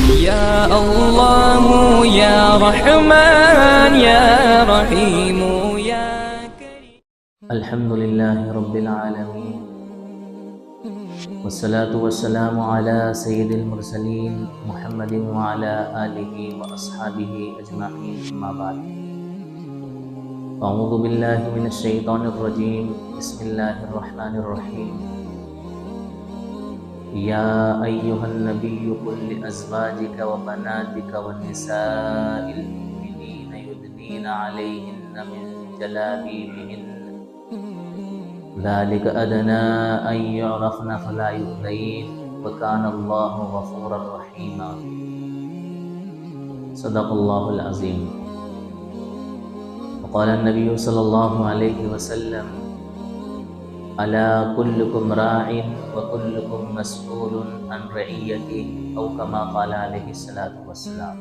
يا الله يا رحمن يا رحيم يا كريم. الحمد لله رب العالمين والصلاة والسلام على سيد المرسلين محمد وعلى آله وأصحابه أجمعين، أما بعد. أعوذ بالله من الشيطان الرجيم. بسم الله الرحمن الرحيم. يا أيها النبي قل لأزواجك وبناتك والنساء المؤمنين يدنين عليهن من جلابيبهن ذلك أدنى أن يعرفن فلا يؤذين وكان الله غفورا رحيما. صدق الله العظيم. وقال النبي صلى الله عليه وسلم: ألا كلكم راع وكلكم مسؤول عن رعيته، أو كما قال عليه الصلاة والسلام.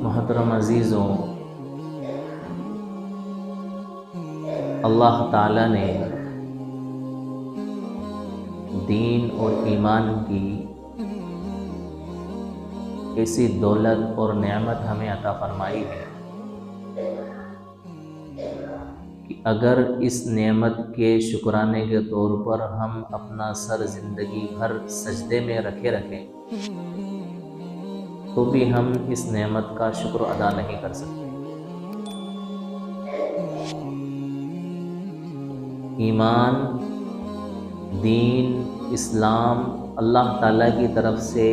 محترم عزیزوں، اللہ تعالیٰ نے دین اور ایمان کی ایسی دولت اور نعمت ہمیں عطا فرمائی ہے کہ اگر اس نعمت کے شکرانے کے طور پر ہم اپنا سر زندگی بھر سجدے میں رکھیں تو بھی ہم اس نعمت کا شکر ادا نہیں کر سکتے۔ ایمان، دین، اسلام اللہ تعالیٰ کی طرف سے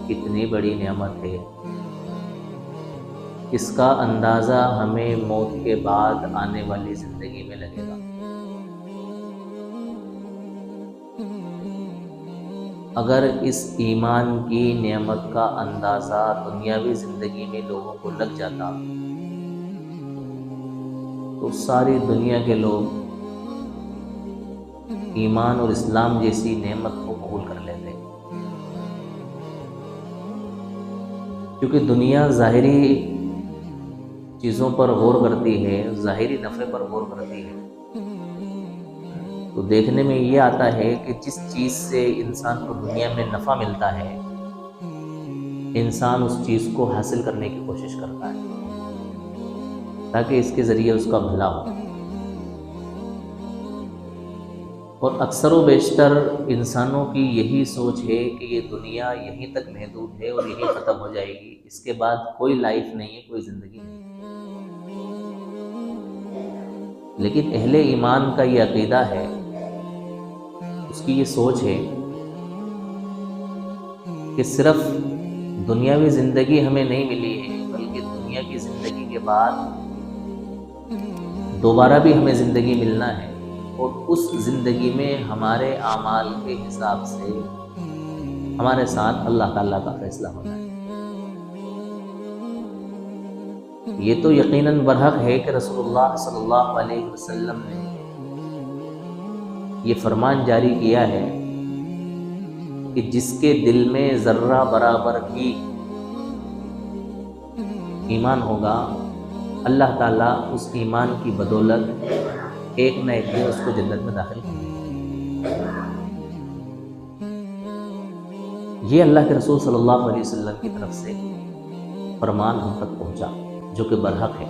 کتنی بڑی نعمت ہے، اس کا اندازہ ہمیں موت کے بعد آنے والی زندگی میں لگے گا۔ اگر اس ایمان کی نعمت کا اندازہ دنیاوی زندگی میں لوگوں کو لگ جاتا تو ساری دنیا کے لوگ ایمان اور اسلام جیسی نعمت کو قبول کر لیتے، کیونکہ دنیا ظاہری چیزوں پر غور کرتی ہے، ظاہری نفع پر غور کرتی ہے، تو دیکھنے میں یہ آتا ہے کہ جس چیز سے انسان کو دنیا میں نفع ملتا ہے، انسان اس چیز کو حاصل کرنے کی کوشش کرتا ہے تاکہ اس کے ذریعے اس کا بھلا ہو، اور اکثر و بیشتر انسانوں کی یہی سوچ ہے کہ یہ دنیا یہیں تک محدود ہے اور یہیں ختم ہو جائے گی، اس کے بعد کوئی لائف نہیں ہے، کوئی زندگی نہیں۔ لیکن اہل ایمان کا یہ عقیدہ ہے، اس کی یہ سوچ ہے کہ صرف دنیاوی زندگی ہمیں نہیں ملی ہے، بلکہ دنیا کی زندگی کے بعد دوبارہ بھی ہمیں زندگی ملنا ہے، اور اس زندگی میں ہمارے اعمال کے حساب سے ہمارے ساتھ اللہ تعالیٰ کا فیصلہ ہونا ہے۔ یہ تو یقیناً برحق ہے کہ رسول اللہ صلی اللہ علیہ وسلم نے یہ فرمان جاری کیا ہے کہ جس کے دل میں ذرہ برابر بھی ایمان ہوگا، اللہ تعالیٰ اس ایمان کی بدولت ایک نہ ایک دن اس کو جنت میں داخل کرے گا۔ یہ اللہ کے رسول صلی اللہ علیہ وسلم کی طرف سے فرمان ہم تک پہنچا، جو کہ برحق ہے۔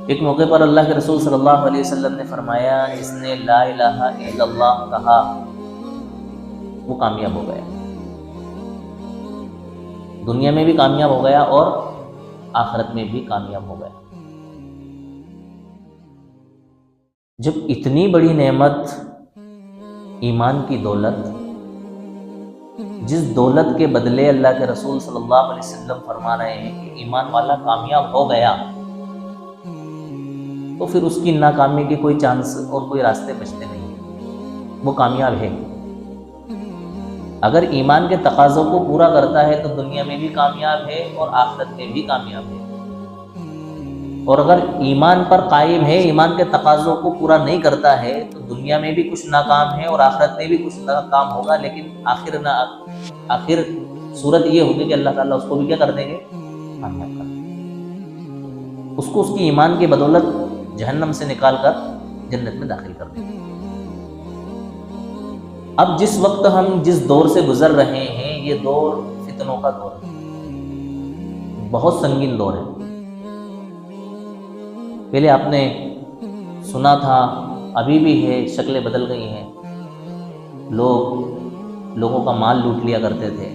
ایک موقع پر اللہ کے رسول صلی اللہ علیہ وسلم نے فرمایا، جس نے لا الہ الا اللہ کہا وہ کامیاب ہو گیا، دنیا میں بھی کامیاب ہو گیا اور آخرت میں بھی کامیاب ہو گیا۔ جب اتنی بڑی نعمت ایمان کی دولت، جس دولت کے بدلے اللہ کے رسول صلی اللہ علیہ وسلم فرما رہے ہیں کہ ایمان والا کامیاب ہو گیا، تو پھر اس کی ناکامی کے کوئی چانس اور کوئی راستے بچتے نہیں، وہ کامیاب ہے۔ اگر ایمان کے تقاضوں کو پورا کرتا ہے تو دنیا میں بھی کامیاب ہے اور آخرت میں بھی کامیاب ہے، اور اگر ایمان پر قائم ہے، ایمان کے تقاضوں کو پورا نہیں کرتا ہے تو دنیا میں بھی کچھ ناکام ہے اور آخرت میں بھی کچھ ناکام ہوگا، لیکن آخر صورت یہ ہوگی کہ اللہ تعالیٰ اس کو بھی کیا کر دیں گے؟ کامیاب کر دیں گے، اس کو اس کی ایمان کی بدولت جہنم سے نکال کر جنت میں داخل کر دیں گے۔ اب جس وقت ہم جس دور سے گزر رہے ہیں یہ دور فتنوں کا دور ہے، بہت سنگین دور ہے۔ پہلے آپ نے سنا تھا، ابھی بھی ہے، شکلیں بدل گئی ہیں، لوگوں کا مال لوٹ لیا کرتے تھے،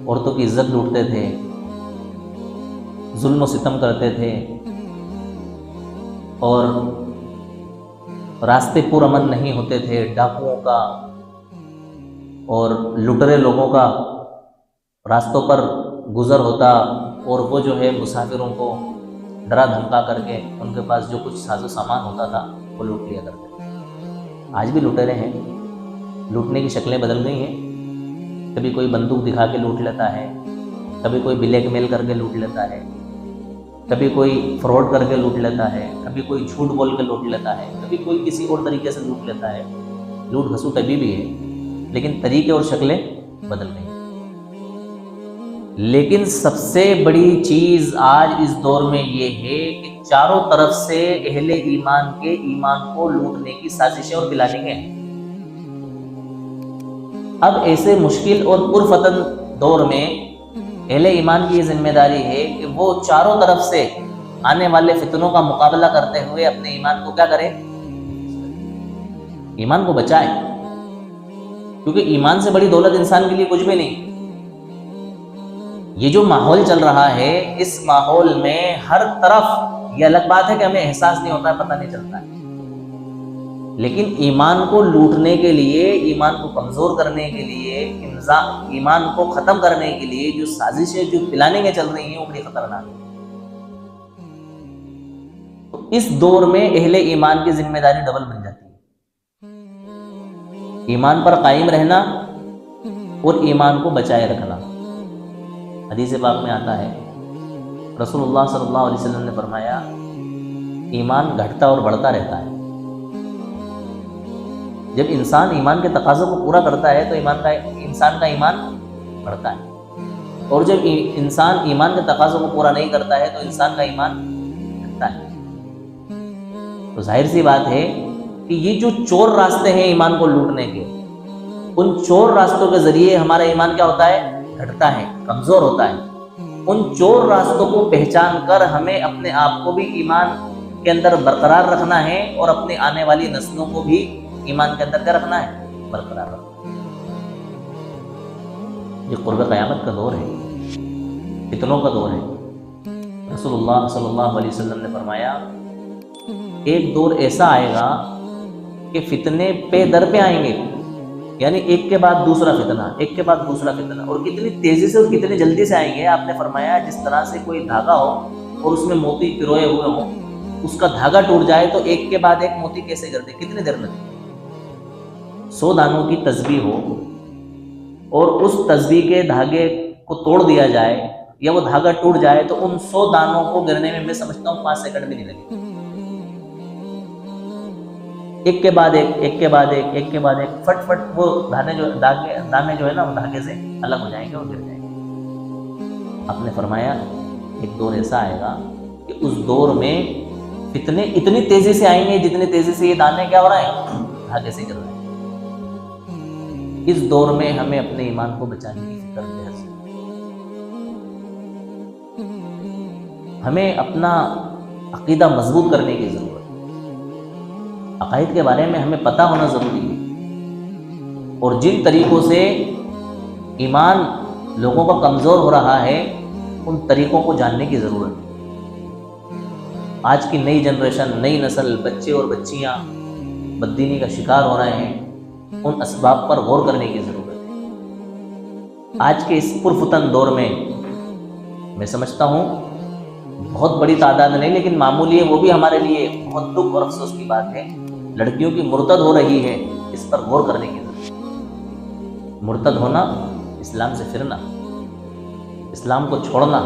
عورتوں کی عزت لوٹتے تھے، ظلم و ستم کرتے تھے، اور راستے پرامن نہیں ہوتے تھے، ڈاکوؤں کا اور لٹرے لوگوں کا راستوں پر گزر ہوتا، اور وہ جو ہے مسافروں کو ڈرا دھمکا کر کے ان کے پاس جو کچھ ساز و سامان ہوتا تھا وہ لوٹ لیا کرتے تھے۔ آج بھی لٹیرے ہیں، لوٹنے کی شکلیں بدل گئی ہیں، کبھی کوئی بندوق دکھا کے لوٹ لیتا ہے، کبھی کوئی بلیک میل کر کے لوٹ لیتا ہے، کبھی کوئی فراڈ کر کے لوٹ لیتا ہے، کبھی کوئی جھوٹ بول کے لوٹ لیتا ہے، کبھی کوئی کسی اور طریقے سے لوٹ لیتا ہے۔ لوٹ گھسوٹ ابھی بھی ہے، لیکن طریقے اور شکلیں بدل گئی۔ لیکن سب سے بڑی چیز آج اس دور میں یہ ہے کہ چاروں طرف سے اہل ایمان کے ایمان کو لوٹنے کی سازشیں اور پلاننگیں ہیں۔ اب ایسے مشکل اور پرفتن دور میں اہل ایمان کی یہ ذمہ داری ہے کہ وہ چاروں طرف سے آنے والے فتنوں کا مقابلہ کرتے ہوئے اپنے ایمان کو کیا کرے؟ ایمان کو بچائے، کیونکہ ایمان سے بڑی دولت انسان کے لیے کچھ بھی نہیں۔ یہ جو ماحول چل رہا ہے، اس ماحول میں ہر طرف، یہ الگ بات ہے کہ ہمیں احساس نہیں ہوتا ہے، پتہ نہیں چلتا ہے، لیکن ایمان کو لوٹنے کے لیے، ایمان کو کمزور کرنے کے لیے، ایمان کو ختم کرنے کے لیے جو سازشیں، جو پلاننگیں چل رہی ہیں وہ بڑی خطرناک ہیں۔ تو اس دور میں اہل ایمان کی ذمہ داری ڈبل بن جاتی ہے، ایمان پر قائم رہنا اور ایمان کو بچائے رکھنا۔ حدیث پاک میں آتا ہے، رسول اللہ صلی اللہ علیہ وسلم نے فرمایا، ایمان گھٹتا اور بڑھتا رہتا ہے۔ جب انسان ایمان کے تقاضوں کو پورا کرتا ہے تو انسان کا ایمان بڑھتا ہے، اور جب انسان ایمان کے تقاضوں کو پورا نہیں کرتا ہے تو انسان کا ایمان گھٹتا ہے۔ تو ظاہر سی بات ہے کہ یہ جو چور راستے ہیں ایمان کو لوٹنے کے، ان چور راستوں کے ذریعے ہمارا ایمان کیا ہوتا ہے؟ گھٹتا ہے، کمزور ہوتا ہے۔ ان چور راستوں کو پہچان کر ہمیں اپنے آپ کو بھی ایمان کے اندر برقرار رکھنا ہے، اور اپنے آنے والی نسلوں کو بھی ایمان کے اندر کیا رکھنا ہے؟ برقرار رکھنا ہے۔ یہ قرب قیامت کا دور ہے، فتنوں کا دور ہے۔ رسول اللہ صلی اللہ علیہ وسلم نے فرمایا، ایک دور ایسا آئے گا کہ فتنے پہ در پہ آئیں گے، یعنی ایک کے بعد دوسرا فتنہ، ایک کے بعد دوسرا فتنہ، اور کتنی تیزی سے اور کتنی جلدی سے آئیں گے۔ آپ نے فرمایا جس طرح سے کوئی دھاگا ہو اور اس میں موتی پروئے ہوئے ہوں، اس کا دھاگا ٹوٹ جائے تو ایک کے بعد ایک موتی کیسے گرتے، کتنی دیر لگتی۔ 100 دانوں کی تسبیح ہو اور اس تسبیح کے دھاگے کو توڑ دیا جائے یا وہ دھاگا ٹوٹ جائے تو ان 100 دانوں کو گرنے میں سمجھتا ہوں 5 سیکنڈ بھی نہیں لگے۔ ایک کے بعد ایک، ایک کے بعد ایک، ایک کے بعد ایک، فٹ فٹ وہ دانے جو ہے نا وہ دھاگے سے الگ ہو جائیں گے اور گر جائیں گے۔ آپ نے فرمایا ایک دور ایسا آئے گا کہ اس دور میں فتنے اتنی تیزی سے آئیں گے جتنی تیزی سے یہ دانے کیا ہو رہے ہیں؟ دھاگے سے گر رہے ہیں۔ اس دور میں ہمیں اپنے ایمان کو بچانے کی فکر ہے۔ ہمیں اپنا عقیدہ مضبوط کرنے کی ضرورت ہے، عقائد کے بارے میں ہمیں پتہ ہونا ضروری ہے، اور جن طریقوں سے ایمان لوگوں کا کمزور ہو رہا ہے ان طریقوں کو جاننے کی ضرورت ہے۔ آج کی نئی جنریشن، نئی نسل، بچے اور بچیاں بددینی کا شکار ہو رہے ہیں، ان اسباب پر غور کرنے کی ضرورت ہے۔ آج کے اس پرفتن دور میں سمجھتا ہوں بہت بڑی تعداد نہیں لیکن معمولی ہے، وہ بھی ہمارے لیے بہت دکھ اور افسوس کی بات ہے، لڑکیوں کی مرتد ہو رہی ہے، اس پر غور کرنے کی ضرورت ہے۔ مرتد ہونا، اسلام سے پھرنا، اسلام کو چھوڑنا،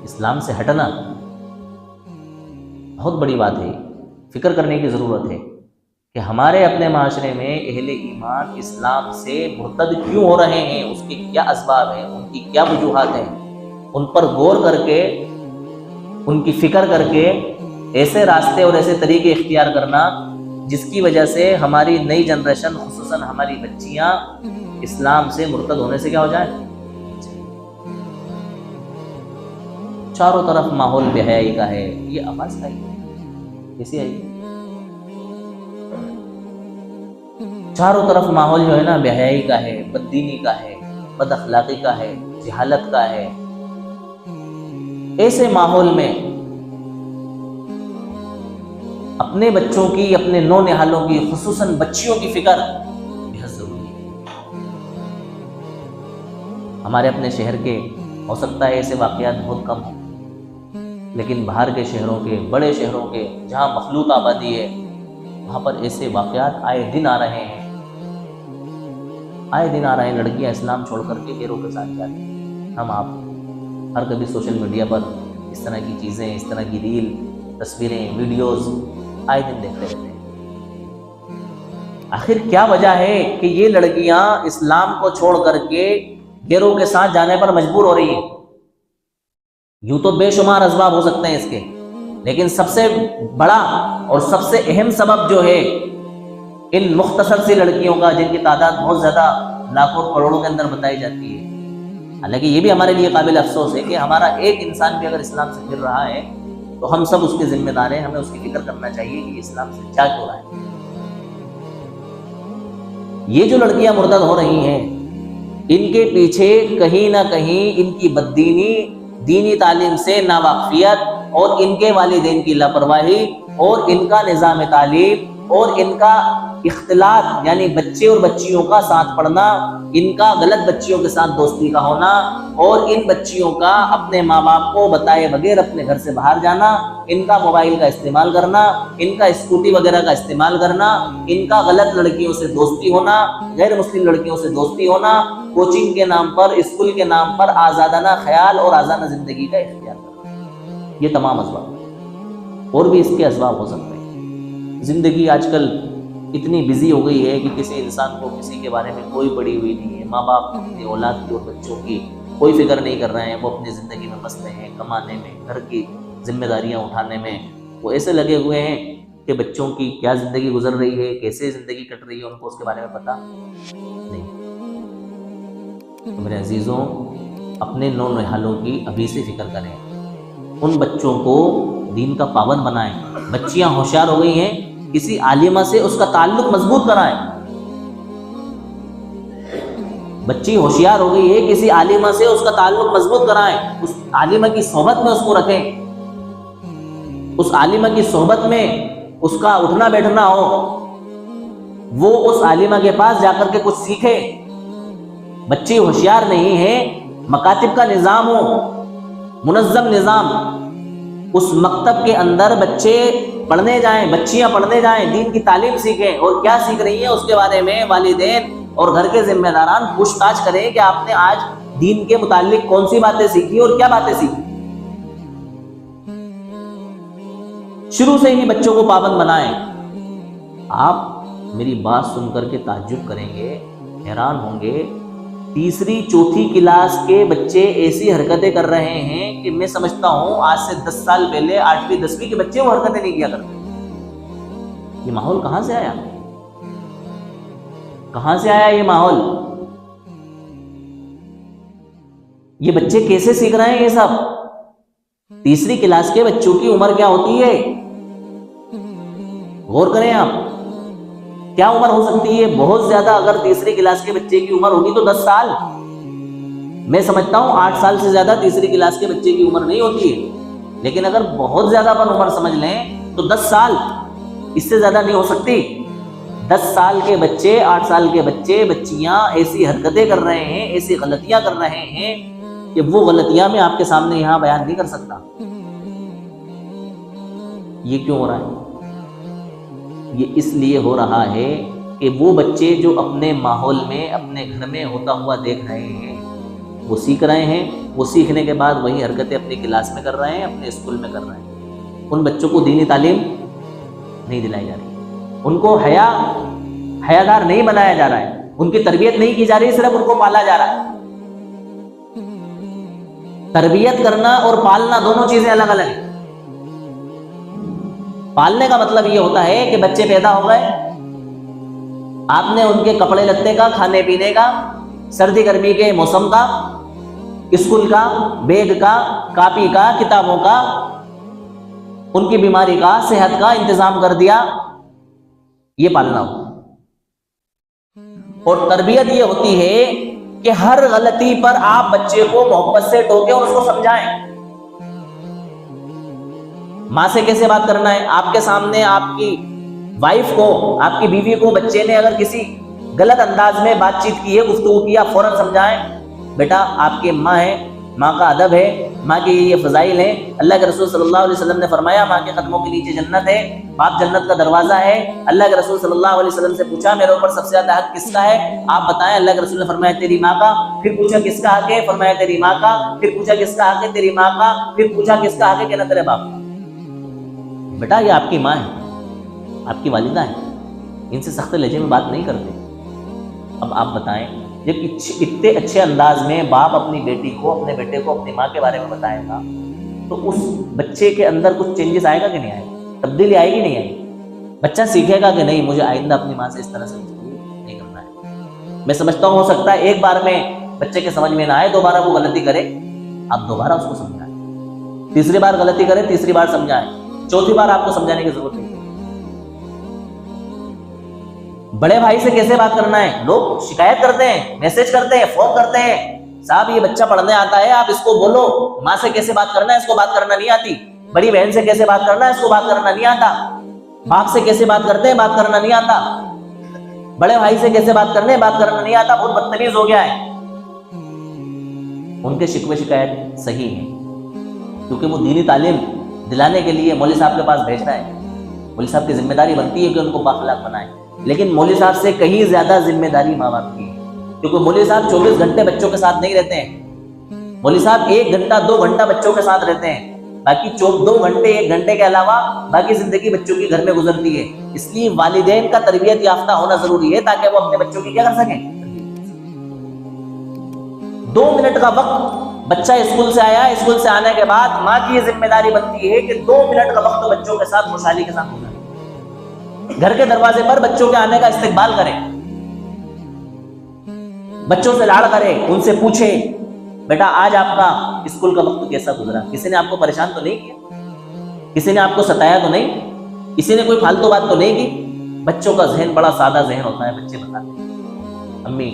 اسلام سے ہٹنا بہت بڑی بات ہے۔ فکر کرنے کی ضرورت ہے کہ ہمارے اپنے معاشرے میں اہل ایمان اسلام سے مرتد کیوں ہو رہے ہیں، اس کے کیا اسباب ہیں، ان کی کیا وجوہات ہیں، ان پر غور کر کے، ان کی فکر کر کے ایسے راستے اور ایسے طریقے اختیار کرنا جس کی وجہ سے ہماری نئی جنریشن خصوصاً ہماری بچیاں اسلام سے مرتد ہونے سے کیا ہو جائے. چاروں طرف ماحول بے حیائی کا ہے. یہ آواز آئی کیسی آئی؟ چاروں طرف ماحول جو ہے نا بے حیائی کا ہے، بددینی کا ہے، بد اخلاقی کا ہے، جہالت کا ہے. ایسے ماحول میں اپنے بچوں کی، اپنے نونہالوں کی، خصوصاً بچیوں کی فکر بہت ضروری ہے. ہمارے اپنے شہر کے ہو سکتا ہے ایسے واقعات بہت کم ہوں، لیکن باہر کے شہروں کے، بڑے شہروں کے جہاں مخلوط آبادی ہے، وہاں پر ایسے واقعات آئے دن آ رہے ہیں. آئے دن آ رہے ہیں. لڑکیاں اسلام چھوڑ کر کے غیروں کے ساتھ جاتی ہیں. ہم آپ ہر کبھی سوشل میڈیا پر اس طرح کی چیزیں، اس طرح کی ریل، تصویریں، ویڈیوز آئے دن دیکھتے رہتے ہیں. آخر کیا وجہ ہے کہ یہ لڑکیاں اسلام کو چھوڑ کر کے غیروں کے ساتھ جانے پر مجبور ہو رہی ہیں؟ یوں تو بے شمار اسباب ہو سکتے ہیں اس کے، لیکن سب سے بڑا اور سب سے اہم سبب جو ہے ان مختصر سی لڑکیوں کا، جن کی تعداد بہت زیادہ لاکھوں کروڑوں کے اندر بتائی جاتی ہے. حالانکہ یہ بھی ہمارے لیے قابل افسوس ہے کہ ہمارا ایک انسان بھی اگر اسلام سے پھر رہا ہے تو ہم سب اس کے ذمہ دار ہیں. ہمیں اس کی فکر کرنا چاہیے کہ اسلام سے کیا کیوں رہا ہے. یہ جو لڑکیاں مرتد ہو رہی ہیں، ان کے پیچھے کہیں نہ کہیں ان کی بددینی، دینی تعلیم سے ناواقفیت، اور ان کے والدین کی لاپرواہی، اور ان کا نظام تعلیم، اور ان کا اختلاط یعنی بچے اور بچیوں کا ساتھ پڑھنا، ان کا غلط بچیوں کے ساتھ دوستی کا ہونا، اور ان بچیوں کا اپنے ماں باپ کو بتائے بغیر اپنے گھر سے باہر جانا، ان کا موبائل کا استعمال کرنا، ان کا اسکوٹی وغیرہ کا استعمال کرنا، ان کا غلط لڑکیوں سے دوستی ہونا، غیر مسلم لڑکیوں سے دوستی ہونا، کوچنگ کے نام پر، اسکول کے نام پر آزادانہ خیال اور آزادانہ زندگی کا اختیار کرنا. یہ تمام اسباب، اور بھی اس کے اسباب ہو سکتے ہیں. زندگی آج کل اتنی بزی ہو گئی ہے کہ کسی انسان کو کسی کے بارے میں کوئی پڑی ہوئی نہیں ہے. ماں باپ اپنی اولاد کی اور بچوں کی کوئی فکر نہیں کر رہے ہیں. وہ اپنی زندگی میں مست ہیں، کمانے میں، گھر کی ذمہ داریاں اٹھانے میں. وہ ایسے لگے ہوئے ہیں کہ بچوں کی کیا زندگی گزر رہی ہے، کیسے زندگی کٹ رہی ہے، ان کو اس کے بارے میں پتہ نہیں. تو میرے عزیزوں، اپنے نونہالوں کی ابھی سے فکر کریں. ان بچوں کو دین کا پابند بنائیں. بچیاں ہوشیار ہو گئی ہیں، کسی عالمہ سے اس کا تعلق مضبوط کرائیں. بچی ہوشیار ہو گئی ہے، کسی عالمہ سے اس کا تعلق مضبوط کرائیں. اس عالمہ کی صحبت میں اس کو رکھیں. اس عالمہ کی صحبت میں اس کا اٹھنا بیٹھنا ہو. وہ اس عالمہ کے پاس جا کر کے کچھ سیکھے. بچی ہوشیار نہیں ہے، مکاتب کا نظام ہو، منظم نظام، اس مکتب کے اندر بچے پڑھنے جائیں، بچیاں پڑھنے جائیں، دین کی تعلیم سیکھیں. اور کیا سیکھ رہی ہیں اس کے بارے میں والدین اور گھر کے ذمہ داران پوچھ تاچھ کریں کہ آپ نے آج دین کے متعلق کون سی باتیں سیکھی اور کیا باتیں سیکھی. شروع سے ہی بچوں کو پابند بنائیں. آپ میری بات سن کر کے تعجب کریں گے، حیران ہوں گے. تیسری چوتھی کلاس کے بچے ایسی حرکتیں کر رہے ہیں کہ میں سمجھتا ہوں آج سے 10 سال پہلے 8ویں 10ویں کے بچے وہ حرکتیں نہیں کیا کرتے. یہ ماحول کہاں سے آیا؟ کہاں سے آیا یہ ماحول؟ یہ بچے کیسے سیکھ رہے ہیں یہ سب؟ تیسری کلاس کے بچوں کی عمر کیا ہوتی ہے؟ غور کریں آپ. کیا عمر ہو سکتی ہے؟ بہت زیادہ اگر تیسری کلاس کے بچے کی عمر ہوگی تو 10 سال. میں سمجھتا ہوں 8 سال سے زیادہ تیسری کلاس کے بچے کی عمر نہیں ہوتی ہے. لیکن اگر بہت زیادہ اپن عمر سمجھ لیں تو 10 سال، اس سے زیادہ نہیں ہو سکتی. 10 سال کے بچے، 8 سال کے بچے، بچیاں ایسی حرکتیں کر رہے ہیں، ایسی غلطیاں کر رہے ہیں کہ وہ غلطیاں میں آپ کے سامنے یہاں بیان نہیں کر سکتا. یہ کیوں ہو رہا ہے؟ یہ اس لیے ہو رہا ہے کہ وہ بچے جو اپنے ماحول میں، اپنے گھر میں ہوتا ہوا دیکھ رہے ہیں، وہ سیکھ رہے ہیں. وہ سیکھنے کے بعد وہی حرکتیں اپنی کلاس میں کر رہے ہیں، اپنے اسکول میں کر رہے ہیں. ان بچوں کو دینی تعلیم نہیں دلائی جا رہی. ان کو حیادار نہیں بنایا جا رہا ہے. ان کی تربیت نہیں کی جا رہی، صرف ان کو پالا جا رہا ہے. تربیت کرنا اور پالنا دونوں چیزیں الگ الگ ہیں. پالنے کا مطلب یہ ہوتا ہے کہ بچے پیدا ہو گئے، آپ نے ان کے کپڑے لتے کا، کھانے پینے کا، سردی گرمی کے موسم کا، اسکول کا، بیگ کا، کاپی کا، کتابوں کا، ان کی بیماری کا، صحت کا انتظام کر دیا، یہ پالنا ہو۔ اور تربیت یہ ہوتی ہے کہ ہر غلطی پر آپ بچے کو محبت سے ٹوکیں اور اس کو سمجھائیں۔ ماں سے کیسے بات کرنا ہے، آپ کے سامنے آپ کی وائف کو، آپ کی بیوی کو بچے نے اگر کسی غلط انداز میں بات چیت کی ہے، گفتگو کیا، فوراً سمجھائیں، بیٹا آپ کی ماں ہے، ماں کا ادب ہے، ماں کی یہ فضائل ہیں۔ اللہ کے رسول صلی اللہ علیہ وسلم نے فرمایا ماں کے قدموں کے نیچے جنت ہے، باپ جنت کا دروازہ ہے۔ اللہ کے رسول صلی اللہ علیہ وسلم سے پوچھا میرے اوپر سب سے زیادہ حق کس کا ہے، آپ بتائیں۔ اللہ کے رسول نے فرمایا تیری ماں کا۔ پھر پوچھا کس کا حق ہے، فرمایا تیری ماں کا۔ پھر پوچھا کس کا حق ہے، تیری ماں کا۔ پھر پوچھا کس کا حق ہے، کہنا تیرے باپ کا۔ بیٹا یہ آپ کی ماں ہے، آپ کی والدہ ہے، ان سے سخت لہجے میں بات نہیں کرتے۔ اب آپ بتائیں جب اتنے اچھے انداز میں باپ اپنی بیٹی کو، اپنے بیٹے کو اپنی ماں کے بارے میں بتائے گا تو اس بچے کے اندر کچھ چینجز آئے گا کہ نہیں آئے گا، تبدیلی آئے گی نہیں آئے گی؟ بچہ سیکھے گا کہ نہیں مجھے آئندہ اپنی ماں سے اس طرح سے نہیں کرنا ہے۔ میں سمجھتا ہوں ہو سکتا ہے ایک بار میں بچے کے سمجھ میں نہ آئے، دوبارہ وہ غلطی کرے، آپ دوبارہ اس کو سمجھائیں، تیسری بار غلطی کرے، تیسری بار سمجھائیں، چوتھی بار آپ کو سمجھانے کی ضرورت نہیں۔ بڑے بھائی سے کیسے بات کرنا ہے، لوگ شکایت کرتے ہیں، میسج کرتے ہیں، فون کرتے ہیں، صاحب یہ بچہ پڑھنے آتا ہے آپ اس کو بولو ماں سے کیسے بات کرنا ہے، اس کو بات کرنا نہیں آتی، بڑی بہن سے کیسے بات کرنا ہے، اس کو بات کرنا نہیں آتا، باپ سے کیسے بات کرتے ہیں، بات کرنا نہیں آتا، بڑے بھائی سے کیسے بات کرنے، بات کرنا نہیں آتا، بہت بدتمیز ہو گیا ہے۔ ان کے شکوے شکایت صحیح ہیں، کیونکہ وہ دینی تعلیم دلانے کے لیے مولوی صاحب کے پاس بھیجنا ہے، مولوی صاحب کی ذمہ داری بنتی ہے کہ ان کو بااخلاق بنائے، لیکن مولوی صاحب سے کہیں زیادہ ذمہ داری ماں باپ کی ہے، کیونکہ مولوی صاحب 24 گھنٹے بچوں کے ساتھ نہیں رہتے ہیں، مولوی صاحب 1 گھنٹہ 2 گھنٹہ بچوں کے ساتھ رہتے ہیں، باقی 2 گھنٹے 1 گھنٹے کے علاوہ باقی زندگی بچوں کی گھر میں گزرتی ہے۔ اس لیے والدین کا تربیت یافتہ ہونا ضروری ہے تاکہ وہ اپنے بچوں کی کیا کر سکیں۔ 2 منٹ کا وقت بچہ اسکول سے آیا، اسکول سے آنے کے بعد ماں کی یہ ذمہ داری بنتی ہے کہ 2 منٹ کا وقت بچوں کے ساتھ خوشحالی کے ساتھ گزارے، گھر کے دروازے پر بچوں کے آنے کا استقبال کرے، بچوں سے لاڑ کرے، ان سے پوچھے بیٹا آج آپ کا اسکول کا وقت کیسا گزرا، کسی نے آپ کو پریشان تو نہیں کیا، کسی نے آپ کو ستایا تو نہیں، کسی نے کوئی فالتو بات تو نہیں کی۔ بچوں کا ذہن بڑا سادہ ذہن ہوتا ہے، بچے بتاتے ہیں امی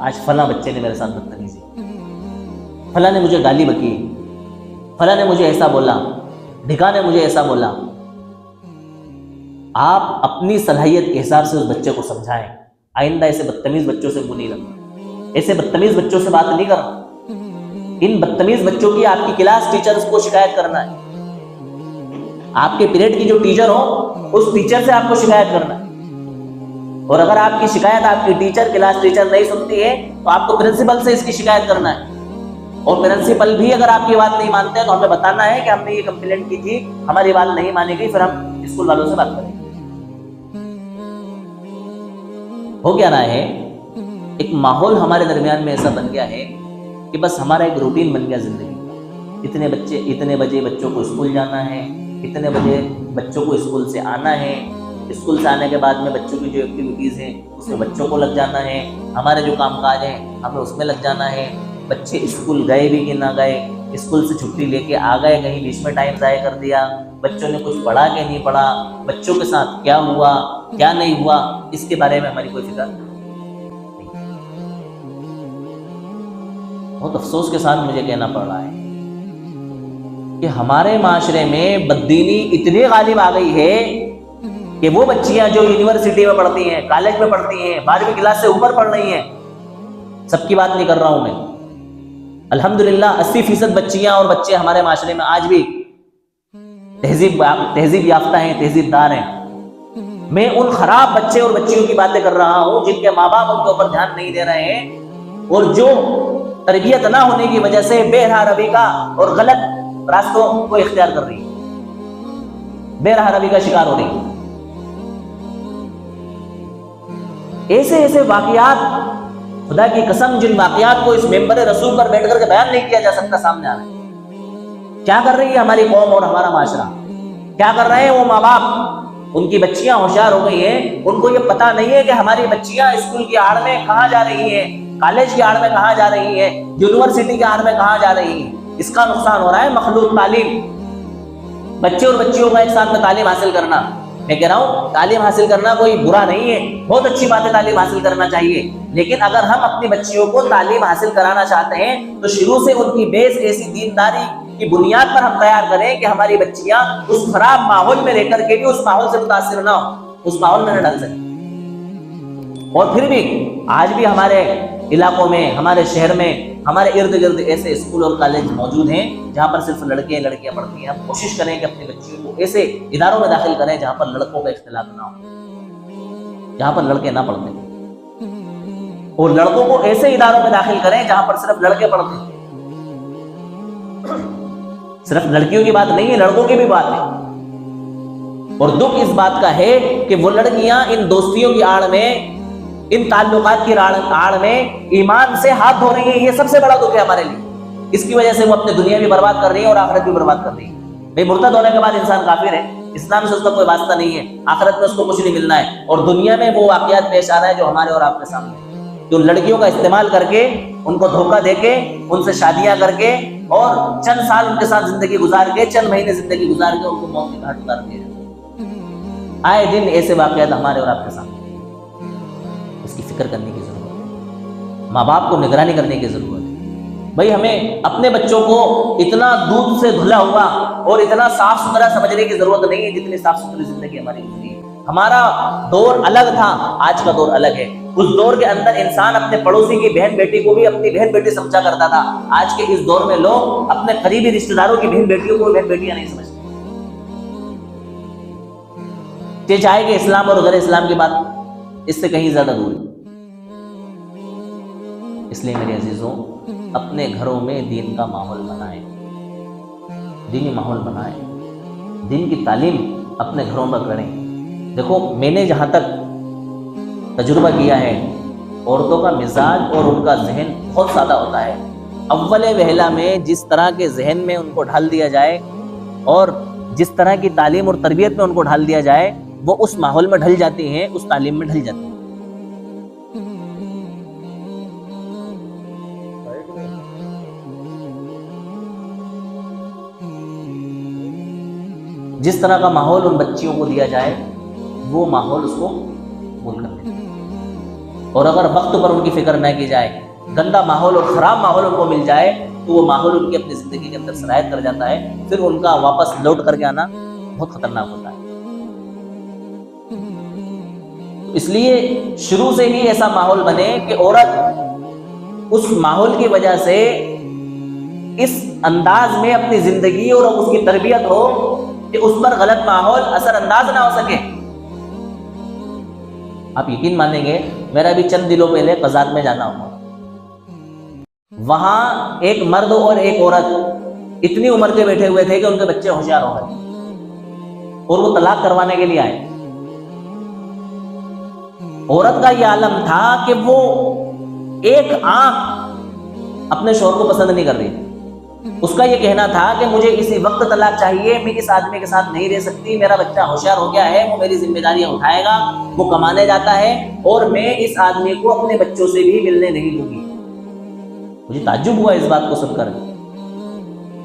آج فلاں بچے نے میرے ساتھ بدتمیزی، فلاں نے مجھے گالی بکی، فلاں نے مجھے ایسا بولا، ڈھکا نے مجھے ایسا بولا۔ آپ اپنی صلاحیت کے حساب سے اس بچے کو سمجھائیں، آئندہ ایسے بدتمیز بچوں سے منہ نہیں لگنا، ایسے بدتمیز بچوں سے بات نہیں کرنا، ان بدتمیز بچوں کی آپ کی کلاس ٹیچرز کو شکایت کرنا ہے، آپ کے پیریڈ کی جو ٹیچر ہو اس ٹیچر سے آپ کو شکایت کرنا ہے، اور اگر آپ کی شکایت آپ کی ٹیچر کلاس ٹیچر نہیں سنتی ہے تو آپ کو پرنسپل سے اس کی شکایت کرنا ہے، اور پرنسپل بھی اگر آپ کی بات نہیں مانتے ہیں تو ہمیں بتانا ہے کہ ہم نے یہ کمپلینٹ کی تھی، ہماری بات نہیں مانی گئی، پھر ہم اسکول والوں سے بات کریں گے۔ ہو کیا رہا ہے، ایک ماحول ہمارے درمیان میں ایسا بن گیا ہے کہ بس ہمارا ایک روٹین بن گیا زندگی، اتنے بجے بچوں کو اسکول جانا ہے، اتنے بجے بچوں کو اسکول سے آنا ہے، اسکول سے آنے کے بعد میں بچوں کی جو ایکٹیویٹیز ہیں اس میں بچوں کو لگ جانا ہے، ہمارے جو کام کاج ہیں ہمیں اس میں لگ جانا ہے، بچے اسکول گئے بھی کہ نہ گئے، اسکول سے چھٹی لے کے آ گئے کہیں بیچ میں ٹائم ضائع کر دیا، بچوں نے کچھ پڑھا کہ نہیں پڑھا، بچوں کے ساتھ کیا ہوا کیا نہیں ہوا اس کے بارے میں ہماری کوئی فکر نہیں۔ بہت افسوس کے ساتھ مجھے کہنا پڑ رہا ہے کہ ہمارے معاشرے میں بددینی اتنی غالب آ گئی ہے کہ وہ بچیاں جو یونیورسٹی میں پڑھتی ہیں، کالج میں پڑھتی ہیں، 12ویں کلاس سے اوپر پڑھ رہی ہیں، سب کی بات نہیں کر رہا ہوں میں، الحمدللہ 80% بچیاں اور بچے ہمارے معاشرے میں آج بھی تہذیب یافتہ ہیں، تہذیب دار ہیں۔ میں ان خراب بچے اور بچیوں کی باتیں کر رہا ہوں جن کے ماں باپ ان کے اوپر دھیان نہیں دے رہے ہیں اور جو تربیت نہ ہونے کی وجہ سے بے راہ روی کا اور غلط راستوں کو اختیار کر رہی ہے، بے راہ روی کا شکار ہو رہی ہے۔ ایسے واقعات، خدا کی قسم جن واقعات کو اس ممبر رسول پر بیٹھ کر کے بیان نہیں کیا جا سکتا، سامنے آ رہے ہیں۔ کیا کر رہی ہے ہماری قوم اور ہمارا معاشرہ؟ کیا کر رہے ہیں وہ ماں باپ؟ ان کی بچیاں ہوشیار ہو گئی ہیں، ان کو یہ پتا نہیں ہے کہ ہماری بچیاں اسکول کی آڑ میں کہاں جا رہی ہیں، کالج کی آڑ میں کہاں جا رہی ہیں، یونیورسٹی کی آڑ میں کہاں جا رہی ہیں۔ اس کا نقصان ہو رہا ہے مخلوط تعلیم، بچے اور بچیوں کا ایک ساتھ میں تعلیم حاصل کرنا۔ میں کہہ رہا ہوں تعلیم حاصل کرنا کوئی برا نہیں ہے، بہت اچھی بات ہے، تعلیم حاصل کرنا چاہیے، لیکن اگر ہم اپنی بچیوں کو تعلیم حاصل کرانا چاہتے ہیں تو شروع سے ان کی بیس ایسی دینداری کی بنیاد پر ہم تیار کریں کہ ہماری بچیاں اس خراب ماحول میں رہ کر کے بھی اس ماحول سے متاثر نہ ہو، اس ماحول میں نہ ڈل سکیں۔ اور پھر بھی آج بھی ہمارے علاقوں میں، ہمارے شہر میں، ہمارے ارد گرد ایسے اسکول اور کالج موجود ہیں جہاں پر صرف لڑکے لڑکیاں پڑھتی ہیں۔ ہم کوشش کریں کہ اپنی بچیوں کو ایسے اداروں میں داخل کریں جہاں پر لڑکوں کا اختلاط نہ ہو، جہاں پر لڑکے نہ پڑھتے ہیں، اور لڑکوں کو ایسے اداروں میں داخل کریں جہاں پر صرف لڑکے پڑھتے ہیں۔ صرف لڑکیوں کی بات نہیں ہے، لڑکوں کی بھی بات ہے۔ اور دکھ اس بات کا ہے کہ وہ لڑکیاں ان دوستیوں کی آڑ میں، ان تعلقات کی آڑ میں ایمان سے ہاتھ دھو رہی ہیں۔ یہ سب سے بڑا دکھ ہے ہمارے لیے۔ اس کی وجہ سے وہ اپنے دنیا بھی برباد کر رہی ہیں اور آخرت بھی برباد کر رہی ہے۔ بھئی مرتد ہونے کے بعد انسان کافر ہے، اسلام سے اس کا کوئی واسطہ نہیں ہے، آخرت میں اس کو کچھ نہیں ملنا ہے، اور دنیا میں وہ واقعات پیش آ رہا ہے جو ہمارے اور آپ کے سامنے ہیں، جو لڑکیوں کا استعمال کر کے، ان کو دھوکہ دے کے، ان سے شادیاں کر کے، اور چند سال ان کے ساتھ زندگی گزار کے، چند مہینے زندگی گزار کے ان کو موت کے گھاٹ اتار دیا جائے۔ آئے دن ایسے واقعات ہمارے اور آپ کے سامنے، اس کی فکر کرنے کی ضرورت ہے، ماں باپ کو نگرانی کرنے کی ضرورت ہے۔ بھئی ہمیں اپنے بچوں کو اتنا دودھ سے دھلا ہوا اور اتنا صاف ستھرا سمجھنے کی ضرورت نہیں ہے جتنی صاف ستھری زندگی ہماری گزری ہے۔ ہمارا دور الگ تھا، آج کا دور الگ ہے۔ اس دور کے اندر انسان اپنے پڑوسی کی بہن بیٹی کو بھی اپنی بہن بیٹی سمجھا کرتا تھا، آج کے اس دور میں لوگ اپنے قریبی رشتہ داروں کی بہن بیٹیوں کو بہن بیٹیاں نہیں سمجھتے۔ چاہے کہ اسلام اور غیر اسلام کی بات اس سے کہیں زیادہ دور ہے۔ اس لیے میرے عزیزوں، اپنے گھروں میں دین کا ماحول بنائیں، دینی ماحول بنائیں، دین کی تعلیم اپنے گھروں میں کریں۔ دیکھو میں نے جہاں تک تجربہ کیا ہے، عورتوں کا مزاج اور ان کا ذہن بہت سادہ ہوتا ہے۔ اول وہلا میں جس طرح کے ذہن میں ان کو ڈھال دیا جائے اور جس طرح کی تعلیم اور تربیت میں ان کو ڈھال دیا جائے، وہ اس ماحول میں ڈھل جاتی ہیں، اس تعلیم میں ڈھل جاتی ہیں۔ جس طرح کا ماحول ان بچیوں کو دیا جائے وہ ماحول اس کو قبول کر لیتے ہیں، اور اگر وقت پر ان کی فکر نہ کی جائے، گندا ماحول اور خراب ماحول ان کو مل جائے تو وہ ماحول ان کی اپنی زندگی کے اندر سرایت کر جاتا ہے، پھر ان کا واپس لوٹ کر کے آنا بہت خطرناک ہوتا ہے۔ اس لیے شروع سے ہی ایسا ماحول بنے کہ عورت اس ماحول کی وجہ سے اس انداز میں اپنی زندگی اور اس کی تربیت ہو کہ اس پر غلط ماحول اثر انداز نہ ہو سکے۔ آپ یقین مانیں گے، میرا بھی چند دنوں پہلے قزات میں جانا ہوا، وہاں ایک مرد اور ایک عورت اتنی عمر کے بیٹھے ہوئے تھے کہ ان کے بچے ہوشیار ہو گئے اور وہ طلاق کروانے کے لیے آئے۔ عورت کا یہ عالم تھا کہ وہ ایک آنکھ اپنے شوہر کو پسند نہیں کر رہی تھی۔ اس کا یہ کہنا تھا کہ مجھے اسی وقت طلاق چاہیے، میں اس آدمی کے ساتھ نہیں رہ سکتی، میرا بچہ ہوشیار ہو گیا ہے، وہ میری ذمہ داریاں اٹھائے گا، وہ کمانے جاتا ہے، اور میں اس آدمی کو اپنے بچوں سے بھی ملنے نہیں دوں گی۔ مجھے تعجب ہوا اس بات کو سن کر۔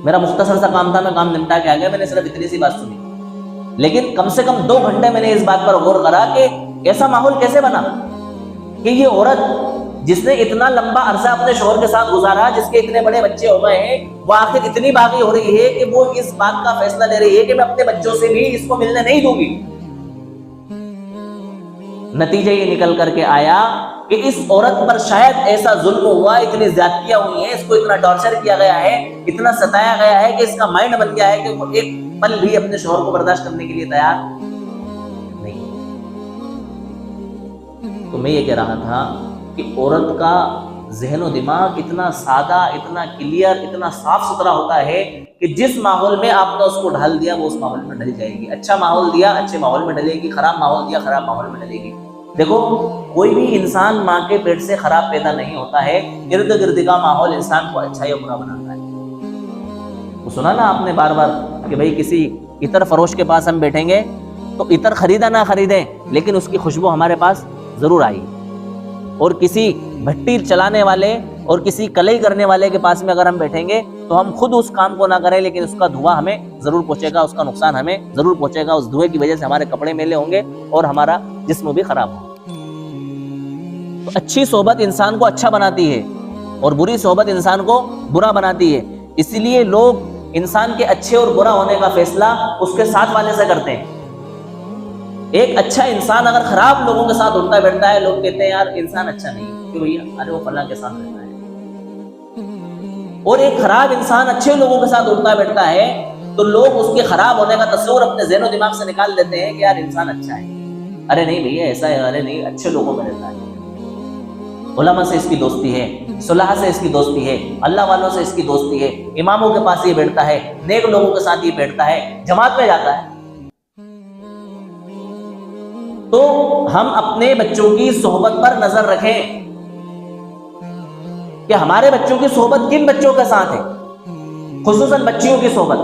میرا مختصر سا کام تھا، میں کام نمٹا کے آ گیا، میں نے صرف اتنی سی بات سنی، لیکن کم سے کم 2 گھنٹے میں نے اس بات پر غور کرا کہ ایسا ماحول کیسے بنا کہ یہ عورت جس نے اتنا لمبا عرصہ اپنے شوہر کے ساتھ گزارا، جس کے اتنے بڑے بچے ہو گئے ہیں، وہ آخر اتنی باغی ہو رہی ہے کہ وہ اس بات کا فیصلہ لے رہی ہے کہ میں اپنے بچوں سے بھی اس کو ملنے نہیں دوں گی۔ نتیجہ یہ نکل کر کے آیا کہ اس عورت پر شاید ایسا ظلم ہوا، اتنی زیادتیاں ہوئی ہیں، اس کو اتنا ٹارچر کیا گیا ہے، اتنا ستایا گیا ہے کہ اس کا مائنڈ بن گیا ہے کہ وہ ایک پل بھی اپنے شوہر کو برداشت کرنے کے لیے تیار نہیں۔ تو میں یہ کہہ رہا تھا کہ عورت کا ذہن و دماغ اتنا سادہ، اتنا کلیئر، اتنا صاف ستھرا ہوتا ہے کہ جس ماحول میں آپ نے اس کو ڈھال دیا وہ اس ماحول میں ڈھل جائے گی۔ اچھا ماحول دیا اچھے ماحول میں ڈلے گی، خراب ماحول دیا خراب ماحول میں ڈلے گی۔ دیکھو کوئی بھی انسان ماں کے پیٹ سے خراب پیدا نہیں ہوتا ہے، ارد گرد کا ماحول انسان کو اچھا یا برا بناتا ہے۔ وہ سنا نا آپ نے بار بار کہ بھئی کسی عطر فروش کے پاس ہم بیٹھیں گے تو عطر خریدا نہ خریدیں لیکن اس کی خوشبو ہمارے پاس ضرور آئی. اور کسی بھٹی چلانے والے اور کسی کلئی کرنے والے کے پاس میں اگر ہم بیٹھیں گے تو ہم خود اس کام کو نہ کریں لیکن اس کا دھواں ہمیں ضرور پہنچے گا, اس کا نقصان ہمیں ضرور پہنچے گا. اس دھوئے کی وجہ سے ہمارے کپڑے میلے ہوں گے اور ہمارا جسم بھی خراب ہوگا. تو اچھی صحبت انسان کو اچھا بناتی ہے اور بری صحبت انسان کو برا بناتی ہے. اسی لیے لوگ انسان کے اچھے اور برا ہونے کا فیصلہ اس کے ساتھ والے سے کرتے ہیں. ایک اچھا انسان اگر خراب لوگوں کے ساتھ اٹھتا بیٹھتا ہے لوگ کہتے ہیں یار انسان اچھا نہیں کہ بھیا ارے وہ فلاں کے ساتھ رہتا ہے. اور ایک خراب انسان اچھے لوگوں کے ساتھ اٹھتا بیٹھتا ہے تو لوگ اس کے خراب ہونے کا تصور اپنے ذہن و دماغ سے نکال دیتے ہیں کہ یار انسان اچھا ہے. ارے نہیں بھیا ایسا ہے, ارے نہیں اچھے لوگوں میں رہتا ہے. علماء سے اس کی دوستی ہے, صلحاء سے اس کی دوستی ہے, اللہ والوں سے اس کی دوستی ہے, اماموں کے پاس یہ بیٹھتا ہے, نیک لوگوں کے ساتھ یہ بیٹھتا ہے, جماعت میں جاتا ہے. تو ہم اپنے بچوں کی صحبت پر نظر رکھیں کہ ہمارے بچوں کی صحبت کن بچوں کے ساتھ ہے. خصوصاً بچیوں کی صحبت,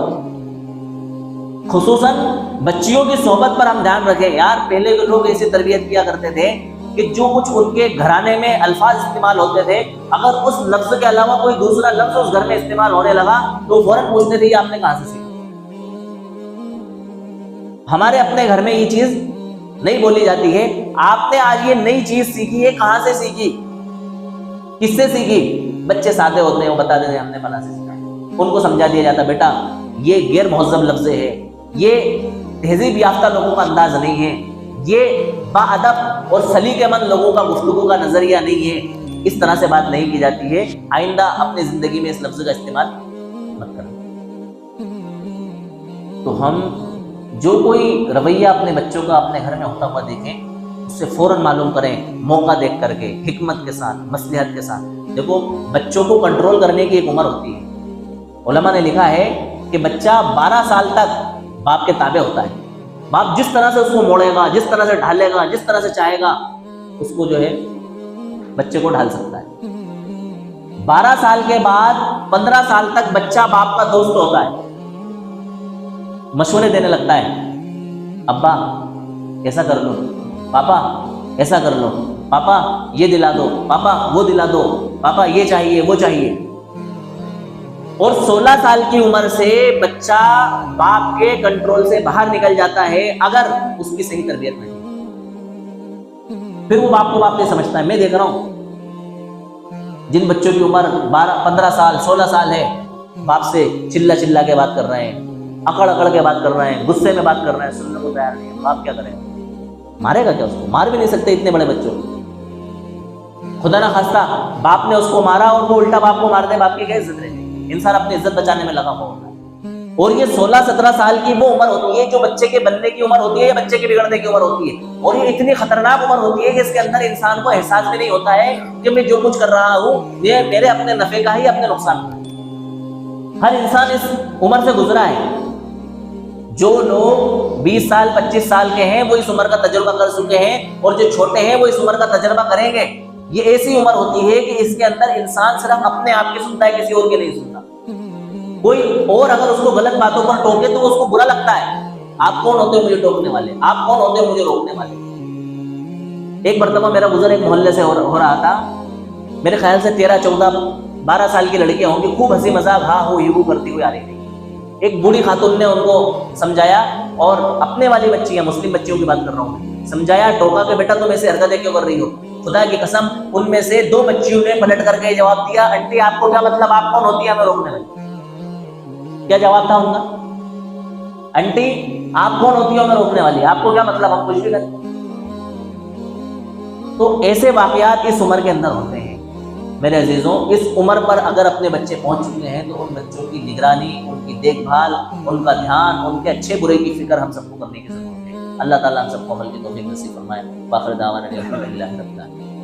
خصوصاً بچیوں کی صحبت پر ہم دھیان رکھیں. یار پہلے کے لوگ ایسی تربیت کیا کرتے تھے کہ جو کچھ ان کے گھرانے میں الفاظ استعمال ہوتے تھے اگر اس لفظ کے علاوہ کوئی دوسرا لفظ اس گھر میں استعمال ہونے لگا تو فوراً پوچھتے تھے یہ آپ نے کہاں سے سیکھا. ہمارے اپنے گھر میں یہ چیز نہیں بولی جاتی ہے. آپ نے آج یہ نئی چیز سیکھی ہے, کہاں سے سیکھی, کس سے سیکھی؟ بچے سادے ہوتے ہیں, وہ بتا دیتے ہیں ہم نے فلاں سے سیکھا. ان کو سمجھا دیا جاتا بیٹا یہ غیر مہذب لفظ ہے, یہ تہذیب یافتہ لوگوں کا انداز نہیں ہے, یہ باادب اور سلیقہ مند لوگوں کا گفتگو کا نظریہ نہیں ہے. اس طرح سے بات نہیں کی جاتی ہے. آئندہ اپنی زندگی میں اس لفظ کا استعمال مت کریں. تو ہم جو کوئی رویہ اپنے بچوں کا اپنے گھر میں ہوتا ہوا دیکھیں اس سے فوراً معلوم کریں, موقع دیکھ کر کے, حکمت کے ساتھ, مصلحت کے ساتھ. دیکھو بچوں کو کنٹرول کرنے کی ایک عمر ہوتی ہے. علماء نے لکھا ہے کہ بچہ 12 سال تک باپ کے تابع ہوتا ہے. باپ جس طرح سے اس کو موڑے گا, جس طرح سے ڈھالے گا, جس طرح سے چاہے گا اس کو جو ہے بچے کو ڈھال سکتا ہے. 12 سال کے بعد 15 سال تک بچہ باپ کا دوست ہوتا ہے, مشورے دینے لگتا ہے. ابا ایسا کر لو, پاپا ایسا کر لو, پاپا یہ دلا دو, پاپا وہ دلا دو, پاپا یہ چاہیے وہ چاہیے. اور 16 سال کی عمر سے بچہ باپ کے کنٹرول سے باہر نکل جاتا ہے اگر اس کی صحیح تربیت نہیں. پھر وہ باپ کو باپ نہیں سمجھتا ہے. میں دیکھ رہا ہوں جن بچوں کی عمر 15 سال 16 سال ہے باپ سے چلا کے بات کر رہے ہیں, اکڑ کے بات کر رہے ہیں, غصے میں بات کر رہے ہیں, سننے کو تیار نہیں ہے. باپ کیا کرے, مارے گا کیا اس کو؟ مار بھی نہیں سکتے اتنے بڑے بچوں کو. خدا نہ خواستہ باپ نے اس کو مارا اور وہ الٹا باپ کو مار دے, باپ کی کیا عزت رہے؟ انسان اپنی عزت بچانے میں لگا ہوا ہوتا ہے. اور یہ 16-17 سال کی وہ عمر ہوتی ہے جو بچے کے بننے کی عمر ہوتی ہے یا بچے کے بگڑنے کی عمر ہوتی ہے. اور یہ اتنی خطرناک عمر ہوتی ہے کہ اس کے اندر انسان کو احساس بھی نہیں ہوتا ہے کہ میں جو کچھ کر رہا ہوں یہ میرے اپنے نفع کا ہے یا اپنے نقصان کا ہے. ہر انسان اس عمر سے گزرا ہے. جو لوگ 20 سال 25 سال کے ہیں وہ اس عمر کا تجربہ کر چکے ہیں, اور جو چھوٹے ہیں وہ اس عمر کا تجربہ کریں گے. یہ ایسی عمر ہوتی ہے کہ اس کے اندر انسان صرف اپنے آپ کی سنتا ہے, کسی اور کی نہیں سنتا. کوئی اور اگر اس کو غلط باتوں پر ٹوکے تو اس کو برا لگتا ہے. آپ کون ہوتے ہیں مجھے ٹوکنے والے, آپ کون ہوتے ہیں مجھے روکنے والے. ایک مرتبہ میرا گزر ایک محلے سے ہو رہا تھا. میرے خیال سے 13-14-12 سال کی لڑکیاں ہوں گی, خوب ہنسی مذاق ہاں ہو یوں کرتی ہوئی آ رہی تھی. ایک بوڑھی خاتون نے ان کو سمجھایا, اور اپنے والی بچیاں مسلم بچیوں کی بات کر رہا ہوں, سمجھایا, ٹوکا کہ بیٹا تم ایسے حرکتیں کیوں کر رہی ہو. خدا کی قسم ان میں سے 2 بچیوں نے پلٹ کر کے جواب دیا, آنٹی آپ کو کیا مطلب, آپ کون ہوتی ہے ہمیں روکنے والی. کیا جواب تھا ان کا؟ آنٹی آپ کون ہوتی ہو ہمیں روکنے والی, آپ کو کیا مطلب, ہم کچھ بھی کریں. تو ایسے واقعات اس عمر کے اندر ہوتے ہیں. میرے عزیزوں, اس عمر پر اگر اپنے بچے پہنچ چکے ہیں تو ان بچوں کی نگرانی, ان کی دیکھ بھال, ان کا دھیان, ان کے اچھے برے کی فکر ہم سب کو کرنے کی ضرورت ہے. اللہ تعالیٰ ہم سب کو عمل کی توفیق نصیب فرمائے. باخر دعوانا الحمدللہ رب العالمین.